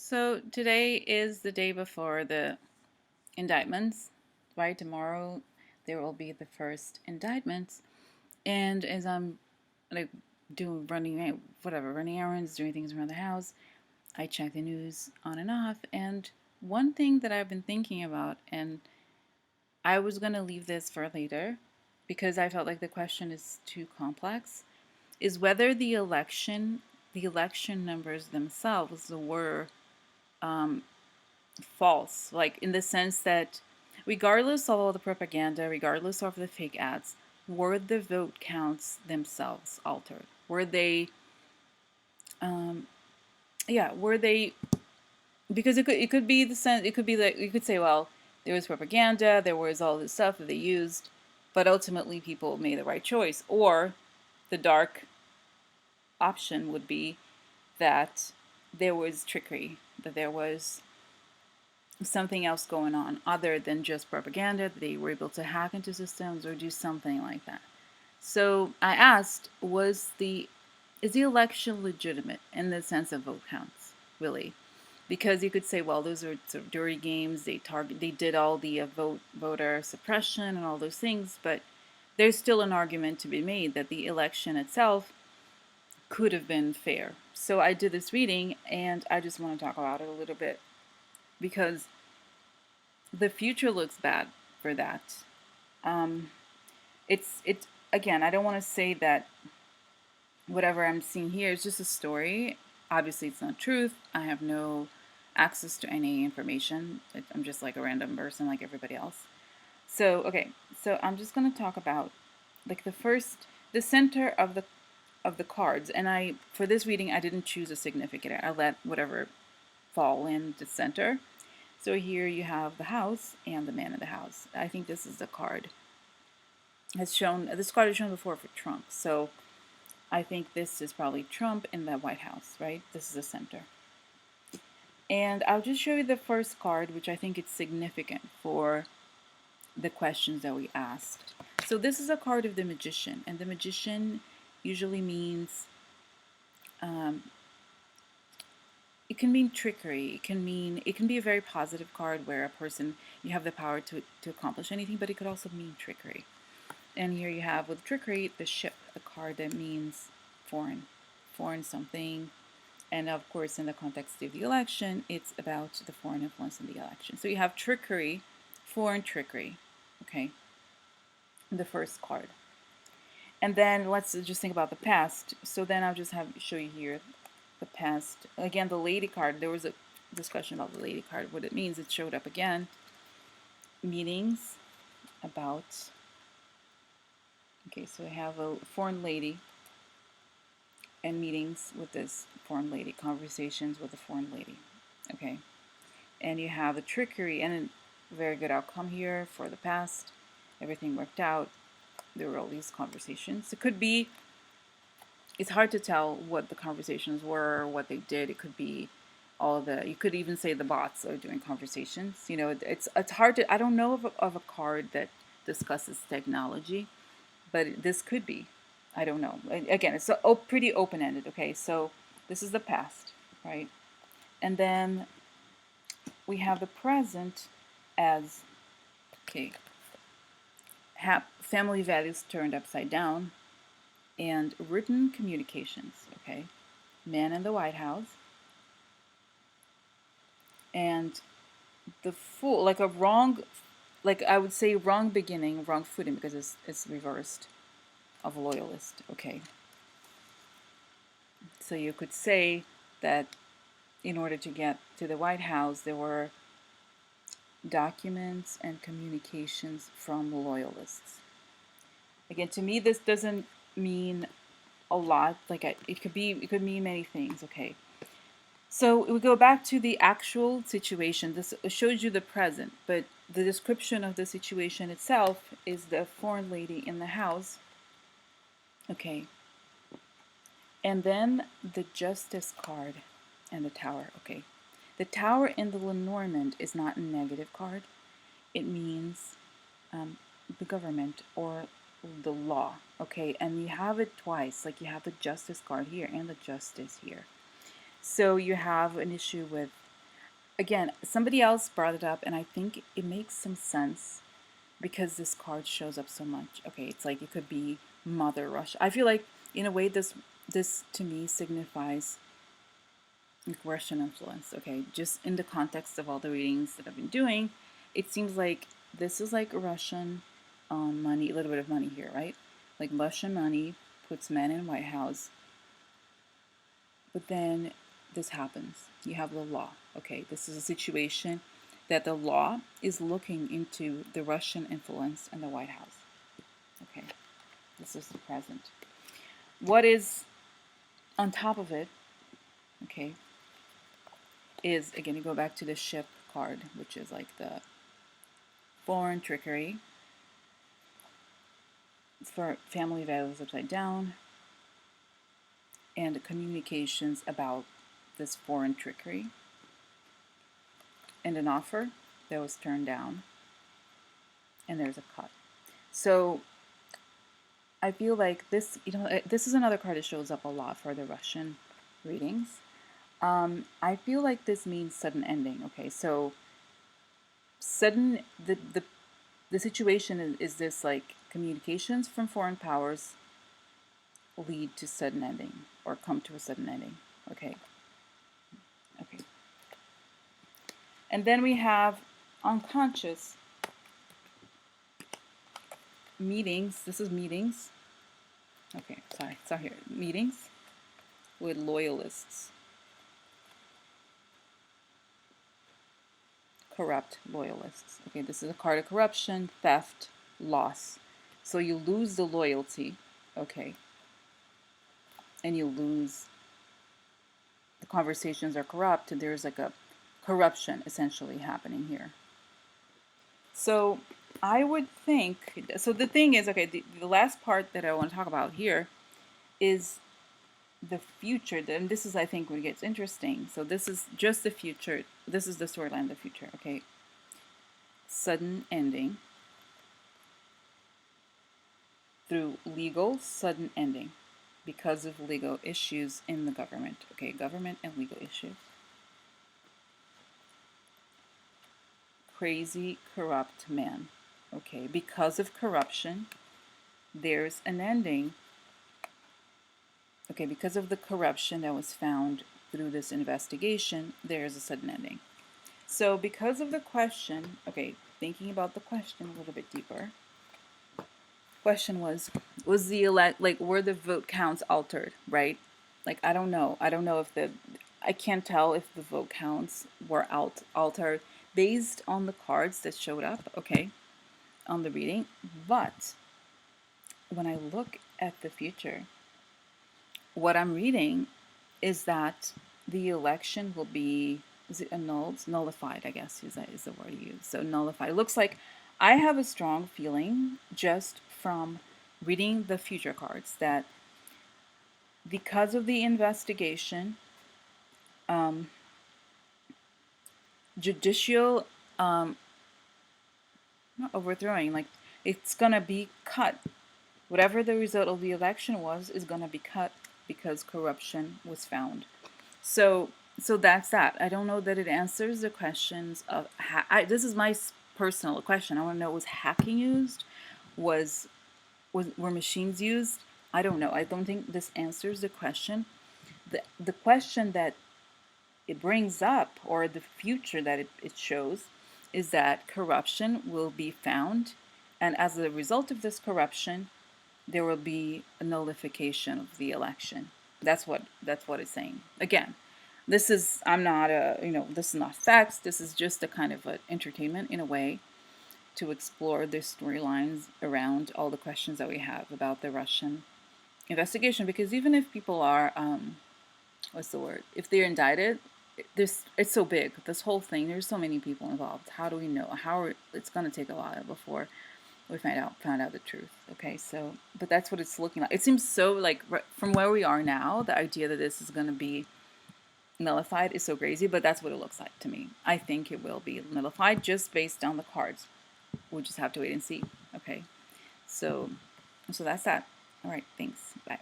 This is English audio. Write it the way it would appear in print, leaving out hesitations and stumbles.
So today is the day before the indictments, right? Tomorrow there will be the first indictments. And as I'm like running errands, doing things around the house, I check the news on and off. And one thing that I've been thinking about, and I was gonna leave this for later because I felt like the question is too complex, is whether the election numbers themselves were um, false, like in the sense that regardless of all the propaganda, regardless of the fake ads, were the vote counts themselves altered? Were they, um, yeah, were they? Because it could be the sense, it could be like you could say, well, there was propaganda, there was all this stuff that they used, but ultimately people made the right choice. Or the dark option would be that there was trickery, that there was something else going on other than just propaganda. They were able to hack into systems or do something like that. So I asked, is the election legitimate in the sense of vote counts, really? Because you could say, well, those are sort of dirty games. They did all the voter suppression and all those things, but there's still an argument to be made that the election itself could have been fair. So I did this reading, and I just want to talk about it a little bit because the future looks bad for that. Um, it's again, I don't want to say that whatever I'm seeing here is just a story. Obviously, it's not truth. I have no access to any information. I'm just like a random person, like everybody else. So okay, so I'm just gonna talk about like the center of the cards, and for this reading I didn't choose a significant. I let whatever fall in the center. So here you have the house and the man in the house. I think this is the card. This card is shown before for Trump. So I think this is probably Trump in the White House, right? This is the center. And I'll just show you the first card, which I think is significant for the questions that we asked. So this is a card of the Magician, and the Magician usually means it can mean trickery. It can be a very positive card where a person, you have the power to accomplish anything, but it could also mean trickery. And here you have with trickery the ship, a card that means foreign something. And of course, in the context of the election, it's about the foreign influence in the election. So you have trickery, foreign trickery, okay, the first card. And then let's just think about the past. So then I'll just show you here the past. Again, the lady card, there was a discussion about the lady card, what it means. It showed up again. Meetings about, okay, so I have a foreign lady and meetings with this foreign lady, conversations with a foreign lady, okay. And you have a trickery and a very good outcome here for the past. Everything worked out. There were all these conversations. It could be, it's hard to tell what the conversations were or what they did. It could be you could even say the bots are doing conversations. You know, it's hard to, I don't know of a card that discusses technology, but this could be. I don't know. Again, it's pretty open-ended. Okay, so this is the past, right? And then we have the present as, okay, family values turned upside down, and written communications, okay? Man in the White House, and the Fool, like a wrong, like I would say wrong beginning, wrong footing, because it's reversed of loyalist, okay? So you could say that in order to get to the White House, there were documents and communications from loyalists. Again, to me, this doesn't mean a lot. Like it could mean many things. Okay, so we go back to the actual situation. This shows you the present, but the description of the situation itself is the foreign lady in the house. Okay, and then the Justice card and the Tower. Okay, the Tower in the Lenormand is not a negative card. It means the government or the law, okay? And you have it twice, like you have the Justice card here and the Justice here. So you have an issue with again, somebody else brought it up, and I think it makes some sense because this card shows up so much. Okay, it's like it could be Mother Russia. I feel like in a way this to me signifies like Russian influence. Okay, just in the context of all the readings that I've been doing, it seems like this is like Russian money, a little bit of money here, right? Like Russian money puts men in White House, but then this happens. You have the law. Okay, this is a situation that the law is looking into the Russian influence in the White House. Okay, this is the present. What is on top of it, okay, is again, you go back to the ship card, which is like the foreign trickery for family values upside down and communications about this foreign trickery and an offer that was turned down, and there's a cut. So I feel like this, this is another card that shows up a lot for the Russian readings. I feel like this means sudden ending. Okay, so sudden, the situation is this like communications from foreign powers lead to sudden ending or come to a sudden ending. Okay. Okay. And then we have unconscious meetings. This is meetings. Okay, sorry here. Meetings with loyalists. Corrupt loyalists. Okay, this is a card of corruption, theft, loss. So you lose the loyalty, okay, and you lose, the conversations are corrupt, and there's like a corruption essentially happening here. So I would think, so the thing is, okay, the last part that I want to talk about here is the future. And this is, I think, what gets interesting. So this is just the future. This is the storyline of the future, okay? Sudden ending through legal sudden ending because of legal issues in the government. Okay, government and legal issues. Crazy, corrupt man. Okay, because of corruption, there's an ending. Okay, because of the corruption that was found through this investigation, there's a sudden ending. So because of the question, okay, thinking about the question a little bit deeper. Question was the were the vote counts altered, right? Like I don't know if I can't tell if the vote counts were altered based on the cards that showed up, okay, on the reading. But when I look at the future, what I'm reading is that the election will be, is it annulled? Nullified, I guess is the word used. So nullified. It looks like I have a strong feeling just from reading the future cards that because of the investigation, judicial, not overthrowing, like it's gonna be cut. Whatever the result of the election was is gonna be cut because corruption was found. So that's that. I don't know that it answers the questions of this is my personal question. I want to know, was hacking used? Were machines used? I don't know. I don't think this answers the question. The question that it brings up, or the future that it shows, is that corruption will be found, and as a result of this corruption, there will be a nullification of the election. That's what it's saying. Again, this is, I'm not this is not facts. This is just a kind of an entertainment in a way to explore the storylines around all the questions that we have about the Russian investigation. Because even if people are, what's the word? If they're indicted, it's so big. This whole thing, there's so many people involved. How do we know? It's going to take a while before we found out the truth. Okay, so, but that's what it's looking like. It seems so like from where we are now, the idea that this is going to be nullified is so crazy, but that's what it looks like to me. I think it will be nullified just based on the cards. We'll just have to wait and see. Okay, so that's that. All right, thanks. Bye.